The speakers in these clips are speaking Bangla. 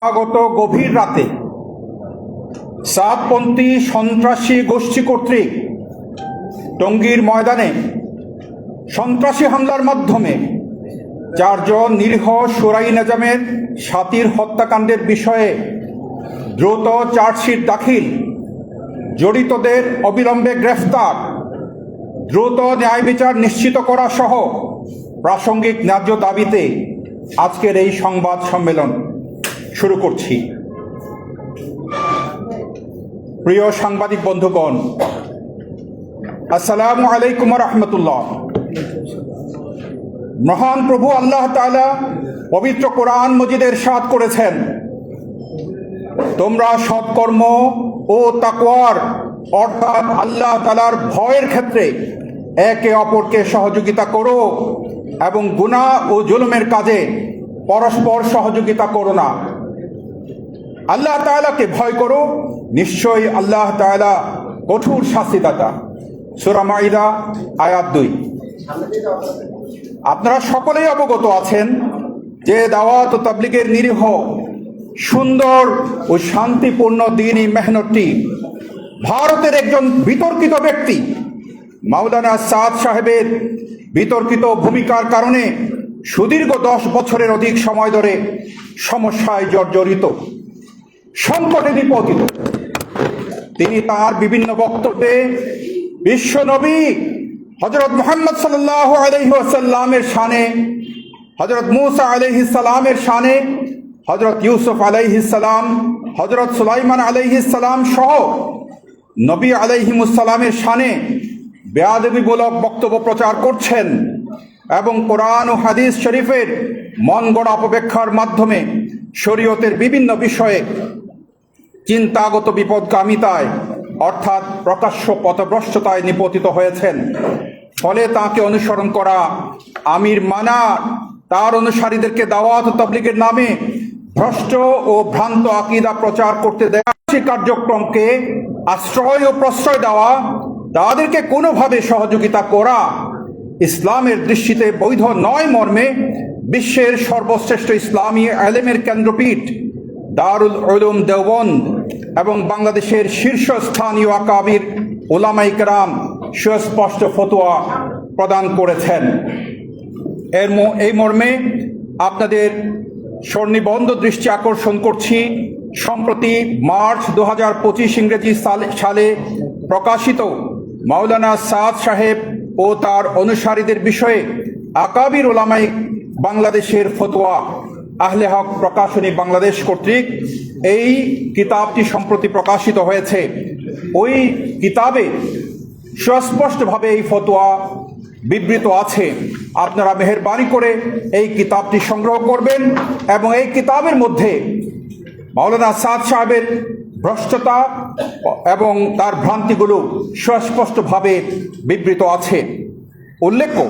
আগত গভীর রাতে সাতপন্থী সন্ত্রাসী গোষ্ঠী কর্তৃক টঙ্গীর ময়দানে সন্ত্রাসী হামলার মাধ্যমে চারজন নিরীহ সুরাই নিজামের সাথীর হত্যাকাণ্ডের বিষয়ে দ্রুত চার্জশিট দাখিল, জড়িতদের অবিলম্বে গ্রেফতার, দ্রুত ন্যায় বিচার নিশ্চিত করা সহ প্রাসঙ্গিক ন্যায্য দাবিতে আজকের এই সংবাদ সম্মেলন শুরু করছি। প্রিয় সাংবাদিক বন্ধুগণ, আসসালামু আলাইকুম রহমতুল্লাহ। মহান প্রভু আল্লাহ তাআলা পবিত্র কোরআন মজিদে ইরশাদ করেছেন, তোমরা সৎকর্ম ও তাকওয়ার অর্থাৎ আল্লাহ তাআলার ভয়ের ক্ষেত্রে একে অপরকে সহযোগিতা করো এবং গুনাহ ও জুলুমের কাজে পরস্পর সহযোগিতা করো না। আল্লাহ তাআলাকে ভয় করো, নিশ্চয়ই আল্লাহ তাআলা কঠোর শাস্তিদাতা। সূরা মাইদা আয়াত 2। আপনারা সকলেই অবগত আছেন যে দাওয়াত ও তাবলীগের নিরীহ সুন্দর ও শান্তিপূর্ণ দ্বীনি মেহনতটি ভারতের একজন বিতর্কিত ব্যক্তি মাওলানা সাদ সাহেবের বিতর্কিত ভূমিকার কারণে সুদীর্ঘ 10 বছরের অধিক সময় ধরে সমস্যায় জর্জরিত, সংকটে নিপতিত। তিনি তার বিভিন্ন বক্তব্যে বিশ্বনবী হযরত মুহাম্মদ সাল্লাল্লাহু আলাইহি ওয়াসাল্লামের শানে, হযরত মুসা আলাইহিস সালামের শানে, হযরত ইউসুফ আলাইহিস সালাম, হযরত সুলাইমান আলাইহিস সালাম সহ নবী আলাইহিমুস সালামের শানে বেয়াদবিমূলক বক্তব্য প্রচার করছেন এবং কোরআন ও হাদিস শরীফের মন গড়া অপব্যাখ্যার মাধ্যমে শরীয়তের বিভিন্ন বিষয়ে চিন্তাগত বিপদগামিতায় অর্থাৎ প্রকাশ্য পথভ্রষ্টতায় নিপতিত হয়েছেন। ফলে তাকে অনুসরণ করা, আমির মানা, তার অনুসারীদেরকে দাওয়াত ও তাবলীগের নামে ভ্রষ্ট ও ভ্রান্ত আকীদা প্রচার করতে দেওয়া, সে কার্যক্রমকে আশ্রয় ও প্রশ্রয় দেওয়া, তাদেরকে কোনোভাবে সহযোগিতা করা ইসলামের দৃষ্টিতে বৈধ নয় মর্মে বিশ্বের সর্বশ্রেষ্ঠ ইসলামী আলেমের কেন্দ্রপীঠ দারুল উলুম দেওবন্দ এবং বাংলাদেশের শীর্ষস্থানীয় আকাবির উলামায়ে কেরাম সুস্পষ্ট ফতোয়া প্রদান করেছেন। এই মর্মে আপনাদের সন্নিবন্ধ দৃষ্টি আকর্ষণ করছি সম্প্রতি মার্চ 2025 ইংরেজি সালে প্রকাশিত মাওলানা সাদ সাহেব ও তার অনুসারীদের বিষয়ে আকাবির উলামায়ে বাংলাদেশের ফতোয়া আহলে হক প্রকাশনী বাংলাদেশ কর্তৃক এই কিতাবটি সম্প্রতি প্রকাশিত হয়েছে। ওই কিতাবে সুস্পষ্টভাবে এই ফতোয়া বিবৃত আছে। আপনারা মেহেরবানি করে এই কিতাবটি সংগ্রহ করবেন এবং এই কিতাবের মধ্যে মাওলানা সাদ সাহেবের ভ্রষ্টতা এবং তার ভ্রান্তিগুলো সুস্পষ্টভাবে বিবৃত আছে। উল্লেখ্য,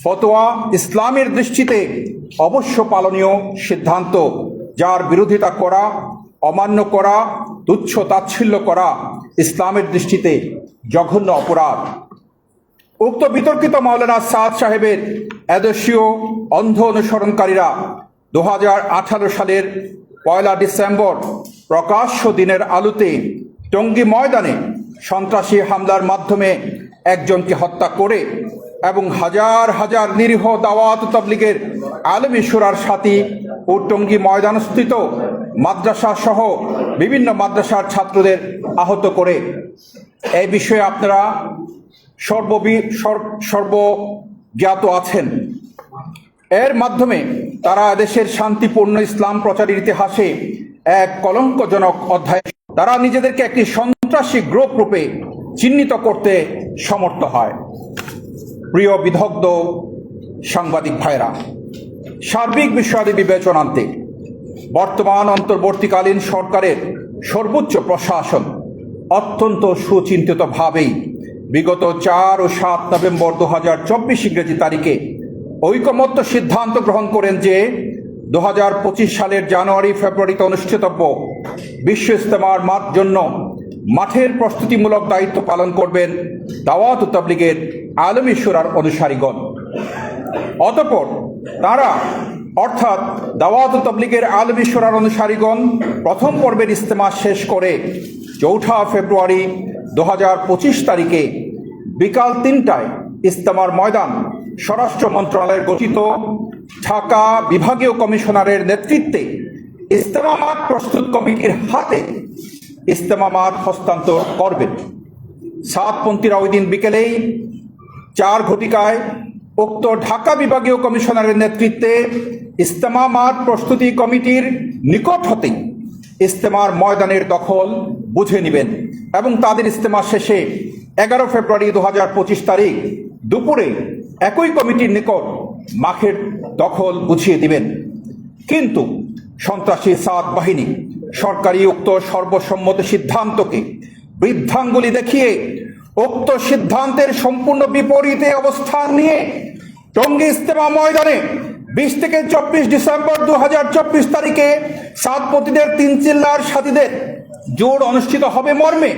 ফতোয়া ইসলামের দৃষ্টিতে অবশ্য পালনীয় সিদ্ধান্ত, যার বিরোধিতা করা, অমান্য করা, তুচ্ছ তাচ্ছিল্য করা ইসলামের দৃষ্টিতে জঘন্য অপরাধ। উক্ত বিতর্কিত মাওলানা সাদ সাহেবের আদর্শীয় অন্ধ অনুসরণকারীরা 2018 সালের 1 ডিসেম্বর প্রকাশ্য দিনের আলোতে টঙ্গী ময়দানে সন্ত্রাসী হামলার মাধ্যমে একজনকে হত্যা করে এবং হাজার হাজার নিরীহ দাওয়াত তাবলীগের আলেমী শুরার সাথী ও টঙ্গী ময়দানস্থিত মাদ্রাসা সহ বিভিন্ন মাদ্রাসার ছাত্রদের আহত করে। এই বিষয়ে আপনারা সর্বজ্ঞাত আছেন। এর মাধ্যমে তারা দেশের শান্তিপূর্ণ ইসলাম প্রচারের ইতিহাসে এক কলঙ্কজনক অধ্যায়, তারা নিজেদেরকে একটি সন্ত্রাসী গ্রুপ রূপে চিহ্নিত করতে সমর্থ হয়। প্রিয় বিদগ্ধ সাংবাদিক ভাইরা, সার্বিক বিষয়াদি বিবেচনান্তে বর্তমান অন্তর্বর্তীকালীন সরকারের সর্বোচ্চ প্রশাসন অত্যন্ত সুচিন্তিতভাবেই বিগত 4 ও 7 নভেম্বর 2024 ইংরেজি তারিখে ঐকমত্য সিদ্ধান্ত গ্রহণ করেন যে 2025 সালের জানুয়ারি-ফেব্রুয়ারিতে অনুষ্ঠিতব্য বিশ্ব ইজতেমার জন্য মাঠের প্রস্তুতিমূলক দায়িত্ব পালন করবেন দাওয়াত ও তাবলীগের আলেমী শুরার অনুসারীগণ। অতঃপর তারা অর্থাৎ দাওয়াত তাবলীগের আলমী শূরার অনুসারীগণ প্রথম পর্বের ইজতেমা শেষ করে ৪ ফেব্রুয়ারি ২০২৫ তারিখে বিকাল ৩টায় ইজতেমার ময়দান স্বরাষ্ট্র মন্ত্রণালয়ের গঠিত ঢাকা বিভাগীয় কমিশনারের নেতৃত্বে ইজতেমা মাঠ প্রস্তুত কমিটির হাতে ইজতেমা মাঠ হস্তান্তর করবেন। সাতপন্থীরা ওই দিন বিকেলেই ৪ ঘটিকায় উক্ত ঢাকা বিভাগীয় কমিশনারের নেতৃত্বে ইজতেমা মাঠ প্রস্তুতি কমিটির নিকট হতেই ইজতেমার ময়দানের দখল বুঝে নেবেন এবং তাদের ইজতেমা শেষে ১১ ফেব্রুয়ারি ২০২৫ তারিখ দুপুরে একই কমিটির নিকট মাঠের দখল বুঝিয়ে দিবেন। কিন্তু সন্ত্রাসী সাদ বাহিনী সরকারি উক্ত সর্বসম্মত সিদ্ধান্তকে বৃদ্ধাঙ্গুলি দেখিয়ে উক্ত সিদ্ধান্তের সম্পূর্ণ বিপরীতে অবস্থান নিয়ে টঙ্গী ইজতেমা ময়দানে ২০ থেকে ২৪ ডিসেম্বর ২০২৪ তারিখে সাতপন্থীদের তিন চিল্লার সাথীদের জোর অনুষ্ঠিত হবে মর্মে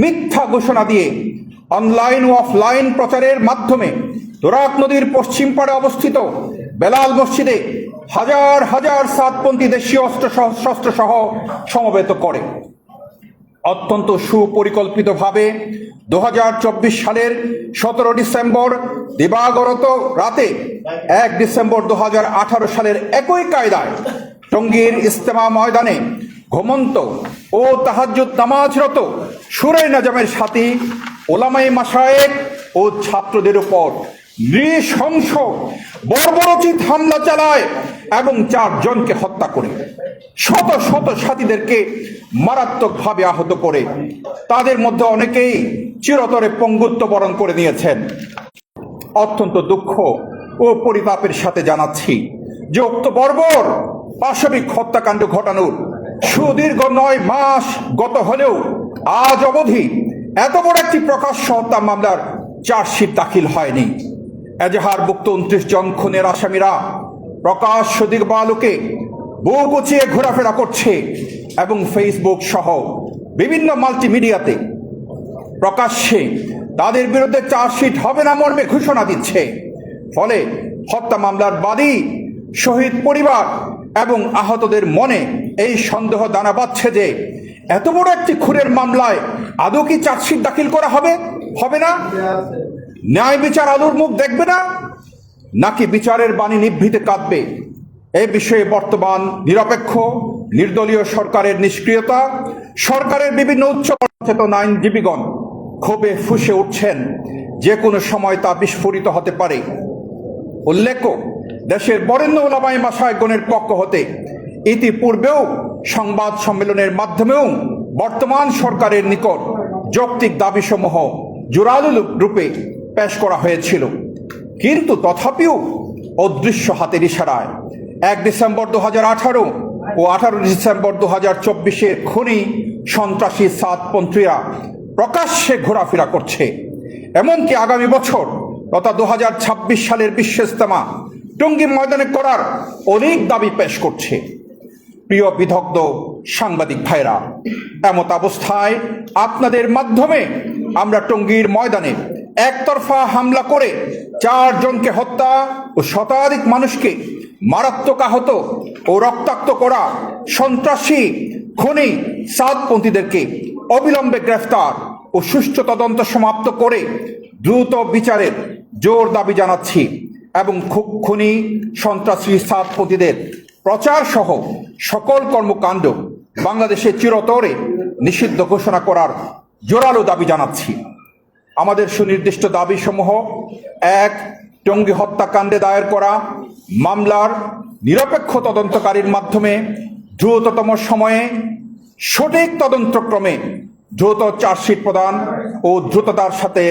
মিথ্যা ঘোষণা দিয়ে অনলাইন ও অফলাইন প্রচারের মাধ্যমে তোরাক নদীর পশ্চিম পাড়ে অবস্থিত বেলাল মসজিদে হাজার হাজার সাতপন্থী দেশীয় অস্ত্র সহ সমবেত করে অত্যন্ত সুপরিকল্পিতভাবে ২০২৪ সালের ১৭ ডিসেম্বর দিবাগত রাতে ১ ডিসেম্বর ২০১৮ সালের একই কায়দায় টঙ্গীর ইজতেমা ময়দানে ঘুমন্ত ও তাহাজ্জুদ নামাজরত সুরে নাজামের সাথী ওলামায়ে মাশায়েখ ও ছাত্রদের উপর নৃশংস বর্বরোচিত হামলা চালায় এবং ৪ জনকে হত্যা করে শত শত সাথীদেরকে মারাত্মকভাবে আহত করে তাদের মধ্যে অনেকেই চিরতরে পঙ্গুত্ব বরণ করে নিয়েছেন। অত্যন্ত দুঃখ ও পরিতাপের সাথে জানাচ্ছি যে উক্ত বর্বর পাশবিক হত্যাকাণ্ড ঘটানোর সুদীর্ঘ ৯ মাস গত হলেও আজ অবধি এত বড় একটি প্রকাশ্য হত্যা মামলার চার্জশিট দাখিল হয়নি। এজাহারভুক্ত ২৯ জন খুনের আসামিরা প্রকাশ্য দিবালোকে বুক গুছিয়ে ঘোরাফেরা করছে এবং ফেসবুক সহ বিভিন্ন মাল্টিমিডিয়াতে প্রকাশ্যে তাদের বিরুদ্ধে চার্জশিট হবে না মর্মে ঘোষণা দিচ্ছে। ফলে হত্যা মামলার বাদী শহীদ পরিবার এবং আহতদের মনে এই সন্দেহ দানা বাঁধছে যে এত বড় একটি খুনের মামলায় আদৌ কি চার্জশিট দাখিল করা হবে না? ন্যায় বিচার আলোর মুখ দেখবে না, নাকি বিচারের বাণী নিভৃতে কাঁদবে? এই বিষয়ে বর্তমান নিরপেক্ষ নির্দলীয় সরকারের নিষ্ক্রিয়তা, সরকারের বিভিন্ন উচ্চ সচেতন আইনজীবীগণ ক্ষোভে ফুঁসে উঠছেন, যে কোনো সময় তা বিস্ফোরিত হতে পারে। উল্লেখ্য, দেশের বরেণ্য ওলামায়ে মাশায়েখগণের পক্ষ হতে ইতিপূর্বেও সংবাদ সম্মেলনের মাধ্যমেও বর্তমান সরকারের নিকট যৌক্তিক দাবিসমূহ জোরালো রূপে পেশ করা হয়েছিল, কিন্তু তথাপিও অদৃশ্য হাতের ইশারায় ১ ডিসেম্বর ২০১৮ ও ১৮ ডিসেম্বর ২০২৪ খুনি সন্ত্রাসী সাতপন্থীরা প্রকাশ্যে ঘোরাফেরা করছে। এমনকি আগামী বছর তথা ২০২৬ সালের বিশ্ব ইজতেমা টঙ্গী ময়দানে করার অনেক দাবি পেশ করছে। প্রিয় বিদগ্ধ সাংবাদিক ভাইরা, এমত অবস্থায় আপনাদের মাধ্যমে আমরা টঙ্গীর ময়দানে একতরফা হামলা করে ৪ জনকে হত্যা ও শতাধিক মানুষকে মারাত্মক আহত ও রক্তাক্ত করা সন্ত্রাসী খুনি সাতপন্থীদেরকে অবিলম্বে গ্রেফতার ও সুষ্ঠু তদন্ত সমাপ্ত করে দ্রুত বিচারের জোর দাবি জানাচ্ছি এবং খুনি সন্ত্রাসী সাতপন্থীদের প্রচার সহ সকল কর্মকাণ্ড বাংলাদেশে চিরতরে নিষিদ্ধ ঘোষণা করার জোরালো দাবি জানাচ্ছি। আমাদের সুনির্দিষ্ট দাবিসমূহ: ১. টঙ্গী হত্যাকাণ্ডে দায়ের করা মামলার নিরপেক্ষ তদন্তকারীর মাধ্যমে দ্রুততম সময়ে সঠিক তদন্তক্রমে দ্রুত চার্জশিট প্রদান ও দ্রুততার সাথে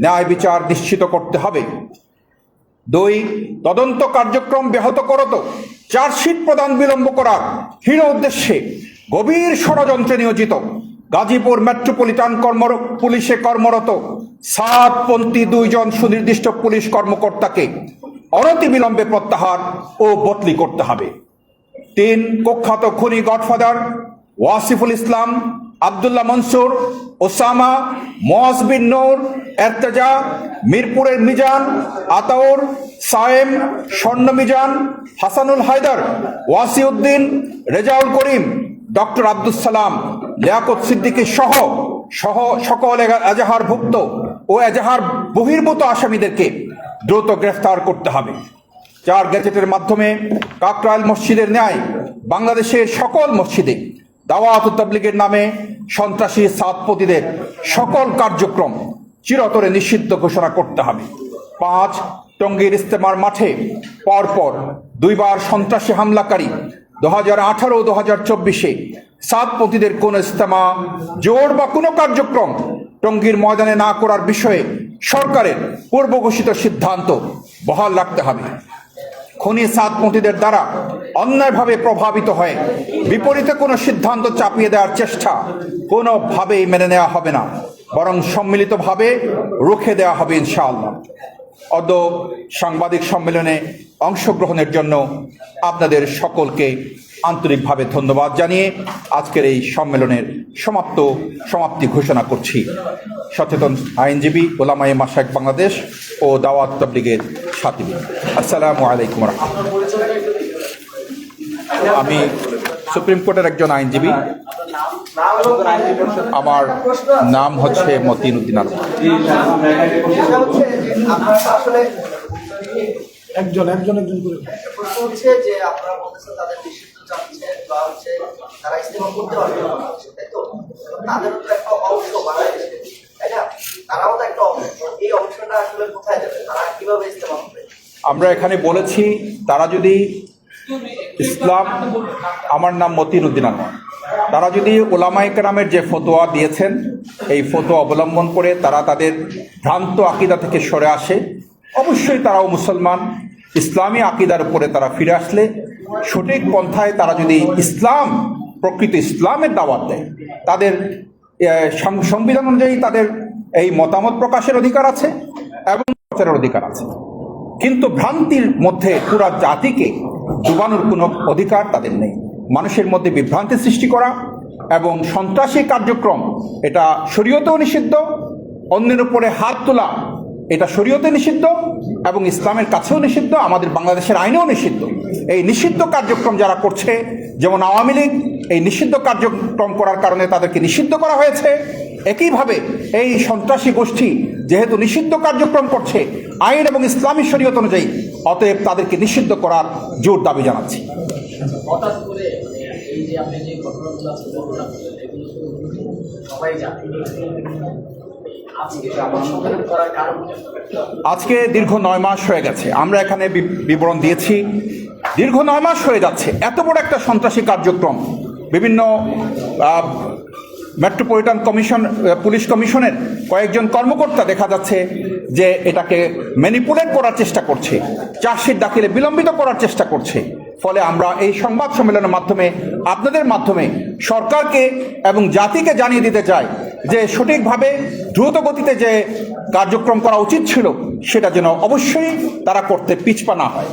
ন্যায় বিচার নিশ্চিত করতে হবে। ২. তদন্ত কার্যক্রম ব্যাহত করত চার্জশিট প্রদান বিলম্ব করার হীন উদ্দেশ্যে গভীর ষড়যন্ত্রে নিয়োজিত গাজীপুর মেট্রোপলিটন পুলিশে কর্মরত সাতপন্থী ২ জন সুনির্দিষ্ট পুলিশ কর্মকর্তাকে অনতিবিলম্বে প্রত্যাহার ও বদলি করতে হবে। ৩. কুখ্যাত খুনি গডফাদার ওয়াসিফুল ইসলাম, আব্দুল্লাহ মনসুর ওসামা, মুআজ বিন নূর, এরতেজা, মিরপুরের মিজান, আতাউর, সায়েম, স্বর্ণ মিজান, হাসানুল হায়দার, ওয়াসিউদ্দিন, রেজাউল করিম, ডক্টর আব্দুস সালাম, লিয়াকত সিদ্দিকী সহ সকল এজাহারভুক্ত ও এজাহার বহির্ভূত আসামিদেরকে দ্রুত গ্রেফতার করতে হবে। 4 গ্যাজেটের মাধ্যমে কাকরাইল মসজিদের ন্যায় বাংলাদেশের সকল মসজিদে দাওয়াত ও তাবলীগের নামে সন্ত্রাসী সাতপতিদের সকল কার্যক্রম চিরতরে নিষিদ্ধ ঘোষণা করতে হবে। 5 টঙ্গীর ইস্তেমার মাঠে পরপর 2 বার সন্ত্রাসী হামলাকারী 2018 ও 2024-এ সাতপতিদের কোন ইস্তেমা, জোর বা কোনো কার্যক্রম টঙ্গীর ময়দানে না করার বিষয়ে সরকারের পূর্ব ঘোষিত সিদ্ধান্ত বহাল রাখতে হবে। খুনি সাতপন্থীদের দ্বারা অন্যায়ভাবে প্রভাবিত হয়ে বিপরীতে কোনো সিদ্ধান্ত চাপিয়ে দেওয়ার চেষ্টা কোনোভাবেই মেনে নেওয়া হবে না, বরং সম্মিলিতভাবে রুখে দেওয়া হবে ইনশাআল্লাহ। সাংবাদিক সম্মেলনে অংশগ্রহণের জন্য আপনাদের সকলকে আন্তরিকভাবে ধন্যবাদ জানিয়ে আজকের এই সম্মেলনের সমাপ্তি ঘোষণা করছি। সচেতন আইনজীবী, ওলামায়ে মাশায়েখ বাংলাদেশ ও দাওয়াত তাবলীগের সাথী। আসসালামু আলাইকুম রাহমাতুল্লাহ। আমি সুপ্রিম কোর্টের একজন আইনজীবী। আমার নাম হচ্ছে মতিন উদ্দিন আলম। একজন করে প্রশ্ন হচ্ছে যে আপনারা বলতেছেন তাদের নিষিদ্ধ চাচ্ছে বা হচ্ছে তারা ইস্তেমা করতে পারবে না, তাই তো? তাদেরও তো একটা অংশ বাংলাদেশে, তাই না? তারাও তো একটা অংশ, এই অংশটা আসলে কোথায় যাবে? তারা কিভাবে ইস্তেমা করবে? আমরা এখানে বলেছি তারা যদি ইসলাম, আমার নাম মতিন উদ্দিন আলম, তারা যদি ওলামায়ে কেরামের যে ফতোয়া দিয়েছেন এই ফতোয়া অবলম্বন করে তারা তাদের ভ্রান্ত আকিদা থেকে সরে আসে, অবশ্যই তারাও মুসলমান, ইসলামী আকিদার উপরে তারা ফিরে আসলে সঠিক পন্থায় তারা যদি ইসলাম, প্রকৃত ইসলামের দাওয়াত দেয়, তাদের সংবিধান অনুযায়ী তাদের এই মতামত প্রকাশের অধিকার আছে এবং প্রচারের অধিকার আছে। কিন্তু ভ্রান্তির মধ্যে পুরা জাতিকে ডুবানোর কোনো অধিকার তাদের নেই। মানুষের মধ্যে বিভ্রান্তি সৃষ্টি করা এবং সন্ত্রাসী কার্যক্রম এটা শরীয়তেও নিষিদ্ধ, অন্যের উপরে হাত তোলা এটা শরীয়তে নিষিদ্ধ এবং ইসলামের কাছেও নিষিদ্ধ, আমাদের বাংলাদেশের আইনেও নিষিদ্ধ। এই নিষিদ্ধ কার্যক্রম যারা করছে, যেমন আওয়ামী লীগ এই নিষিদ্ধ কার্যক্রম করার কারণে তাদেরকে নিষিদ্ধ করা হয়েছে, একইভাবে এই সন্ত্রাসী গোষ্ঠী যেহেতু নিষিদ্ধ কার্যক্রম করছে আইন এবং ইসলামী শরীয়ত অনুযায়ী, অতএব তাদেরকে নিষিদ্ধ করার জোর দাবি জানাচ্ছি। হঠাৎ করে এই যে আপনি যে ঘটনাগুলো আছে বর্ণনা করলেন, এগুলো সবাই জানে। আজকে দীর্ঘ 9 মাস হয়ে গেছে, আমরা এখানে বিবরণ দিয়েছি, দীর্ঘ 9 মাস হয়ে যাচ্ছে এত বড় একটা সন্ত্রাসী কার্যক্রম। বিভিন্ন মেট্রোপলিটন পুলিশ কমিশনের কয়েকজন কর্মকর্তা দেখা যাচ্ছে যে এটাকে ম্যানিপুলেট করার চেষ্টা করছে, চার্জশিট দাখিলে বিলম্বিত করার চেষ্টা করছে। ফলে আমরা এই সংবাদ সম্মেলনের মাধ্যমে আপনাদের মাধ্যমে সরকারকে এবং জাতিকে জানিয়ে দিতে চাই যে সঠিকভাবে দ্রুত গতিতে যে কার্যক্রম করা উচিত ছিল সেটা যেন অবশ্যই তারা করতে পিছপা না হয়।